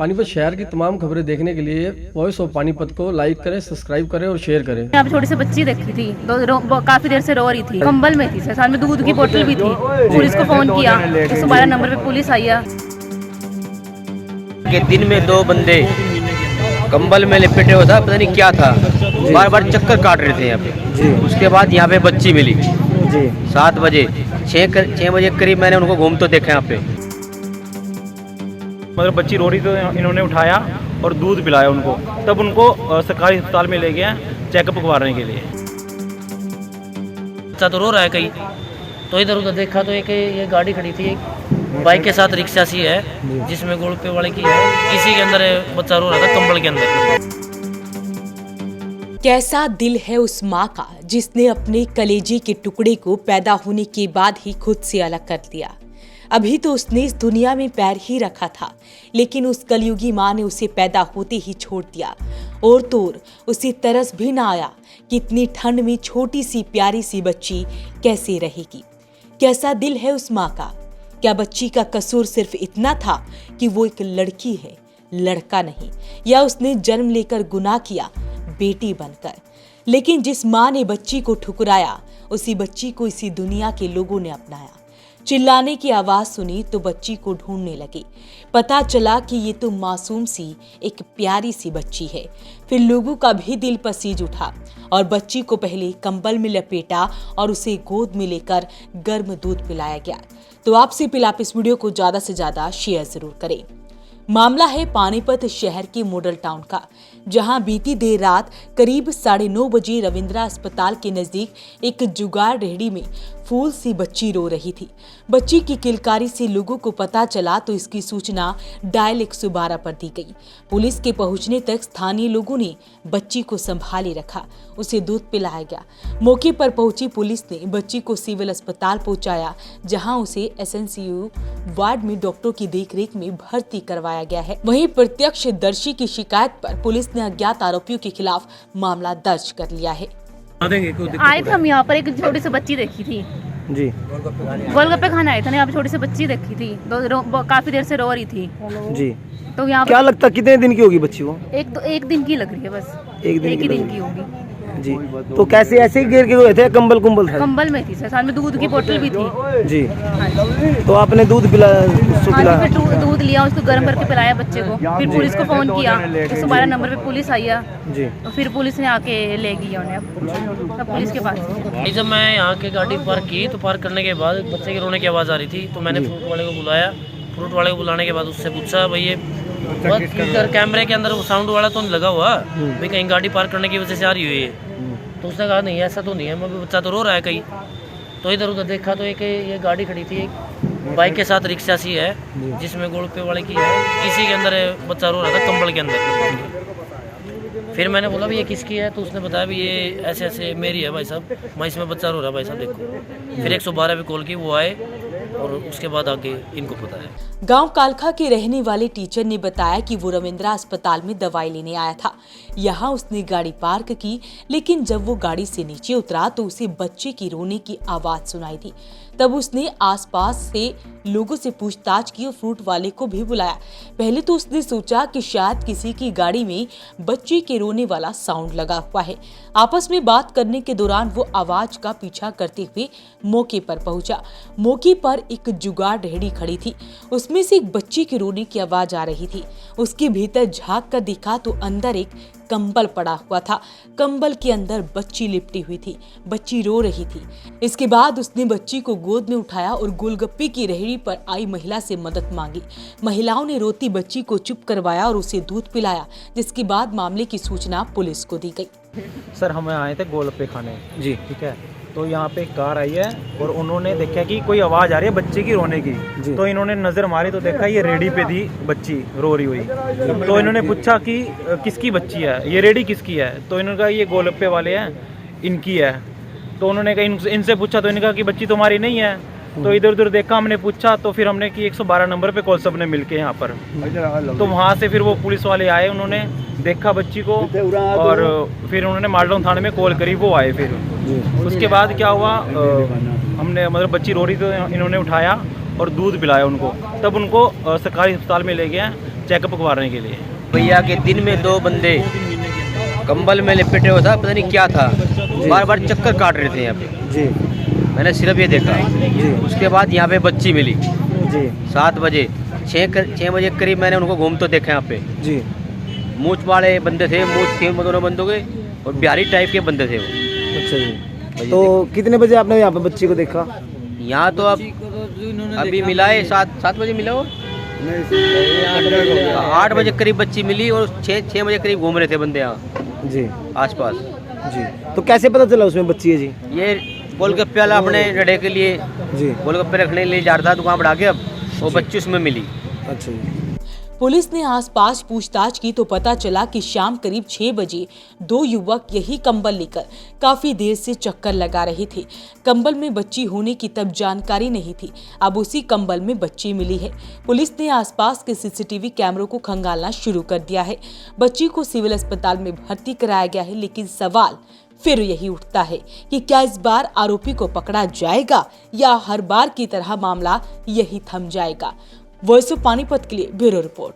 पानीपत शहर की तमाम खबरें देखने के लिए वॉइस ऑफ पानीपत को लाइक करें, सब्सक्राइब करें और शेयर करें। यहाँ पे छोटी सी बच्ची देखी थी, काफी देर से रो रही थी, कंबल में थी, साथ में दूध की बोतल भी थी। पुलिस को फोन किया, 112 नंबर पे पुलिस आई है। के दिन में 2 बंदे कंबल में लिपटे हुआ था, पता नहीं क्या था, बार बार चक्कर काट रहे थे यहाँ पे। उसके बाद यहाँ पे बच्ची मिली 7 बजे, 6 बजे करीब मैंने उनको घूमते देखा यहाँ पे। मतलब बच्ची रो रही तो इन्होंने उठाया और दूध पिलाया उनको, तब उनको सरकारी अस्पताल में ले गया चेकअप करवाने के लिए। बच्चा तो रो रहा है कहीं, तो इधर उधर देखा तो एक ये गाड़ी खड़ी थी, एक बाइक के साथ रिक्शा सी है जिसमें गोल पे वाले की है, इसी के अंदर बच्चा रो रहा था कंबल के अंदर। कैसा दिल है उस माँ का जिसने अपने कलेजे के टुकड़े को पैदा होने के बाद ही खुद से अलग कर दिया। अभी तो उसने इस दुनिया में पैर ही रखा था, लेकिन उस कलयुगी माँ ने उसे पैदा होते ही छोड़ दिया। और तो उसे तरस भी ना आया कि इतनी ठंड में छोटी सी प्यारी सी बच्ची कैसे रहेगी। कैसा दिल है उस माँ का। क्या बच्ची का कसूर सिर्फ इतना था कि वो एक लड़की है, लड़का नहीं, या उसने जन्म लेकर गुनाह किया बेटी बनकर। लेकिन जिस माँ ने बच्ची को ठुकराया, उसी बच्ची को इसी दुनिया के लोगों ने अपनाया। चिल्लाने की आवाज सुनी तो बच्ची को ढूंढने लगे। पता चला कि ये तो मासूम सी एक प्यारी सी बच्ची है। फिर लोगों का भी दिल पसीज उठा और बच्ची को पहले कंबल में लपेटा और उसे गोद में लेकर गर्म दूध पिलाया गया। तो आपसे पिला इस वीडियो को ज्यादा से ज्यादा शेयर जरूर करें। मामला है पानीपत शहर के मॉडल टाउन का, जहां बीती देर रात करीब 9:30 बजे रविंद्रा अस्पताल के नजदीक एक जुगाड़ रेहड़ी में फूल सी बच्ची रो रही थी। बच्ची की किलकारी से लोगों को पता चला तो इसकी सूचना डायल 112 पर दी गई। पुलिस के पहुंचने तक स्थानीय लोगों ने बच्ची को संभाले रखा, उसे दूध पिलाया गया। मौके पर पहुंची पुलिस ने बच्ची को सिविल अस्पताल पहुंचाया, जहां उसे एसएनसीयू वार्ड में डॉक्टरों की देखरेख में भर्ती करवाया गया है। वहीं प्रत्यक्षदर्शी की शिकायत पर पुलिस ने अज्ञात आरोपियों के खिलाफ मामला दर्ज कर लिया है। आए थे हम यहाँ पर, एक छोटी सी बच्ची देखी थी जी, गोलगप्पे खाने आए थे ना, यहाँ पे छोटी सी बच्ची देखी थी, काफी देर से रो रही थी जी। तो यहाँ क्या लगता कितने दिन की होगी बच्ची वो? एक दिन की लग रही है, बस एक ही दिन की होगी जी। तो कैसे ऐसे ही गिर के गए थे? कंबल था? कंबल में थी, साथ में दूध की बोतल भी थी जी। तो आपने दूध पिलाया? फिर दूध लिया, उसको गर्म करके पिलाया बच्चे को। फिर पुलिस को फोन किया, 112 नंबर पे पुलिस आई है जी। तो फिर पुलिस ने आके ले गया उन्हें तब पुलिस के पास। जब मैं यहाँ के गाड़ी पार्क की तो पार्क करने के बाद बच्चे के रोने की आवाज़ आ रही थी, तो मैंने फ्रूट वाले को बुलाया। फ्रूट वाले को बुलाने के बाद उससे पूछा, भाई ये कैमरे के अंदर साउंड वाला तो नहीं लगा हुआ भाई, कहीं गाड़ी पार्क करने की वजह से आ रही हुई है? तो उसने कहा नहीं ऐसा तो नहीं है, मैं बच्चा तो रो रहा है कहीं। तो इधर उधर देखा तो एक ये गाड़ी खड़ी थी, एक बाइक के साथ रिक्शा सी है जिसमें गोल पे वाले की है, इसी के अंदर बच्चा रो रहा था कंबल के अंदर। फिर मैंने बोला भी ये किसकी है? तो उसने बताया भी ये ऐसे ऐसे मेरी है भाई साहब, मैं इसमें बच्चा रो रहा है भाई साहब देखो। फिर 112 पे कॉल की, वो आए और उसके बाद आगे इनको पता है। गांव कालखा के रहने वाले टीचर ने बताया कि वो रविंद्रा अस्पताल में दवाई लेने आया था। यहाँ उसने गाड़ी पार्क की, लेकिन जब वो गाड़ी से नीचे उतरा तो उसे बच्चे की रोने की आवाज सुनाई दी। तब उसने आसपास से लोगों से पूछताछ की और फ्रूट वाले को भी बुलाया। पहले तो उसने सोचा कि शायद किसी की गाड़ी में बच्चे के रोने वाला साउंड लगा हुआ है। आपस में बात करने के दौरान वो आवाज का पीछा करते हुए मौके पर पहुंचा। मौके पर एक जुगाड़ रेहड़ी खड़ी थी, उसमें से एक बच्चे के रोने की आवाज आ रही थी। उसके भीतर झांक कर देखा तो अंदर एक कंबल पड़ा हुआ था। कंबल के अंदर बच्ची लिपटी हुई थी, बच्ची रो रही थी। इसके बाद उसने बच्ची को गोद में उठाया और गोलगप्पे की रेहड़ी पर आई महिला से मदद मांगी। महिलाओं ने रोती बच्ची को चुप करवाया और उसे दूध पिलाया, जिसके बाद मामले की सूचना पुलिस को दी गई। सर हमें आए थे गोलगप्पे खाने जी, ठीक है। तो यहाँ पे एक कार आई है और उन्होंने देखा कि कोई आवाज़ आ रही है बच्चे की रोने की। तो इन्होंने नज़र मारी तो देखा ये रेडी पे थी बच्ची रो रही हुई। तो इन्होंने पूछा कि किसकी बच्ची है, ये रेडी किसकी है? तो इन्होंने कहा ये गोलगप्पे वाले हैं, इनकी है। तो उन्होंने कहा इनसे पूछा तो इन्होंने कहा कि बच्ची तुम्हारी नहीं है। तो इधर उधर देखा, हमने पूछा तो फिर हमने कि 112 नंबर पे कॉल सबने मिलके यहाँ पर। तो वहाँ से फिर वो पुलिस वाले आए, उन्होंने देखा बच्ची को और फिर उन्होंने मालडाउन थाने में कॉल करी, वो आए। फिर उसके बाद क्या हुआ, हमने मतलब बच्ची रो रही तो इन्होंने उठाया और दूध पिलाया उनको, तब उनको सरकारी अस्पताल में ले गया चेकअप करवाने के लिए। भैया के दिन में 2 बंदे कंबल में लिपटे हुआ था, पता नहीं क्या था, बार बार चक्कर काट रहे थे यहाँ पे जी मैंने सिर्फ ये देखा। उसके बाद यहाँ पे बच्ची मिली जी 7 बजे 6 बजे करीब मैंने उनको घूमते देखा यहाँ पे। जी मूछ वाले बंदे थे, मूछ थी दोनों बंदों के, और बिहारी टाइप के बंदे थे वो। अच्छा जी। तो कितने बजे आपने यहाँ पे बच्ची को देखा? यहाँ तो अब अभी मिला है 7 बजे मिला हो, 8 बजे करीब बच्ची मिली और 6 बजे करीब घूम रहे थे बंदे यहाँ जी आसपास। जी। तो कैसे पता चला उसमें बच्ची है जी? ये गोलगप्पे वाला अपने रड़े के लिए जी गोलगप्पे रखने के लिए जा रहा था दुकान बढ़ा के, अब वो बच्ची उसमें मिली। अच्छा जी। पुलिस ने आसपास पूछताछ की तो पता चला कि शाम करीब 6 बजे 2 युवक यही कंबल लेकर काफी देर से चक्कर लगा रहे थे। कंबल में बच्ची होने की तब जानकारी नहीं थी, अब उसी कंबल में बच्ची मिली है। पुलिस ने आसपास के सीसीटीवी कैमरों को खंगालना शुरू कर दिया है। बच्ची को सिविल अस्पताल में भर्ती कराया गया है, लेकिन सवाल फिर यही उठता है कि क्या इस बार आरोपी को पकड़ा जाएगा या हर बार की तरह मामला यही थम जाएगा। वॉइस ऑफ पानीपत के लिए ब्यूरो रिपोर्ट।